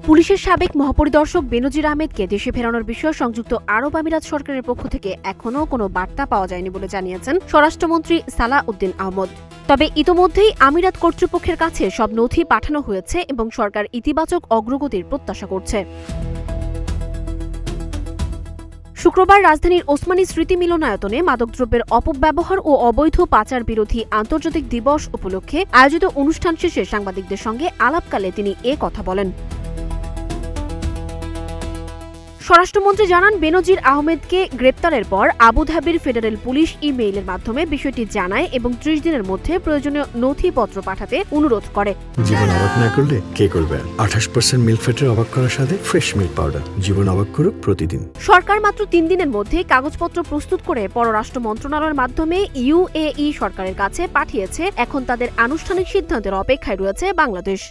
পুলিশের সাবেক মহাপরিদর্শক বেনজির আহমেদকে দেশে ফেরানোর বিষয়ে সংযুক্ত আরব আমিরাত সরকারের পক্ষ থেকে এখনও কোনো বার্তা পাওয়া যায়নি বলে জানিয়েছেন স্বরাষ্ট্রমন্ত্রী সালাহ উদ্দিন আহমদ। তবে ইতোমধ্যেই আমিরাত কর্তৃপক্ষের কাছে সব নথি পাঠানো হয়েছে এবং সরকার ইতিবাচক অগ্রগতির প্রত্যাশা করছে। শুক্রবার রাজধানীর ওসমানী স্মৃতি মিলনায়তনে মাদকদ্রব্যের অপব্যবহার ও অবৈধ পাচার বিরোধী আন্তর্জাতিক দিবস উপলক্ষে আয়োজিত অনুষ্ঠান শেষে সাংবাদিকদের সঙ্গে আলাপকালে তিনি কথা বলেন। স্বরাষ্ট্রমন্ত্রী জানান, বেনজির আহমেদকে গ্রেপ্তারের পর আবুধাবির ফেডারেল পুলিশ ইমেইলের মাধ্যমে বিষয়টি জানায় এবং ৩০ দিনের মধ্যে প্রয়োজনীয় নথিপত্র পাঠাতে অনুরোধ করে। জীবন অবাক না করলে কে করবে? 28% মিল্ক ফ্যাটের অবাক করার সাথে ফ্রেশ মিল্ক পাউডার। জীবন অবাক করুক প্রতিদিন। সরকার মাত্র ৩ দিনের মধ্যে কাগজপত্র প্রস্তুত করে পররাষ্ট্র মন্ত্রণালয়ের মাধ্যমে ইউএই সরকারের কাছে পাঠিয়েছে। এখন তাদের আনুষ্ঠানিক সিদ্ধান্তের অপেক্ষায় রয়েছে বাংলাদেশ।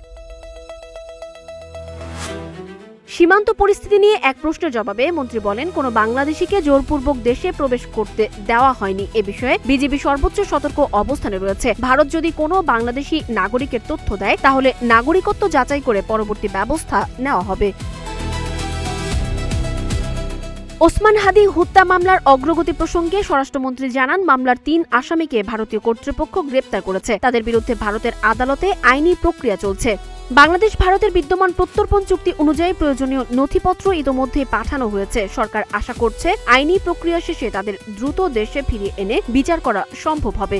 সীমান্ত পরিস্থিতি নিয়ে এক প্রশ্নের জবাবে মন্ত্রী বলেন, কোনো বাংলাদেশিকে জোরপূর্বক দেশে প্রবেশ করতে দেওয়া হয়নি। এ বিষয়ে বিজিবি সর্বোচ্চ সতর্ক অবস্থানে রয়েছে। ভারত যদি কোনো বাংলাদেশি নাগরিকের তথ্য দেয় তাহলে নাগরিকত্ব যাচাই করে পরবর্তী ব্যবস্থা নেওয়া হবে। ওসমান হাদি হত্যা মামলার অগ্রগতি প্রসঙ্গে স্বরাষ্ট্রমন্ত্রী জানান, মামলার ৩ আসামিকে ভারতীয় কর্তৃপক্ষ গ্রেপ্তার করেছে। তাদের বিরুদ্ধে ভারতের আদালতে আইনি প্রক্রিয়া চলছে। বাংলাদেশ ভারতের বিদ্যমান প্রত্যর্পণ চুক্তি অনুযায়ী প্রয়োজনীয় নথিপত্র ইতোমধ্যে পাঠানো হয়েছে। সরকার আশা করছে আইনি প্রক্রিয়া শেষে তাদের দ্রুত দেশে ফিরিয়ে এনে বিচার করা সম্ভব হবে।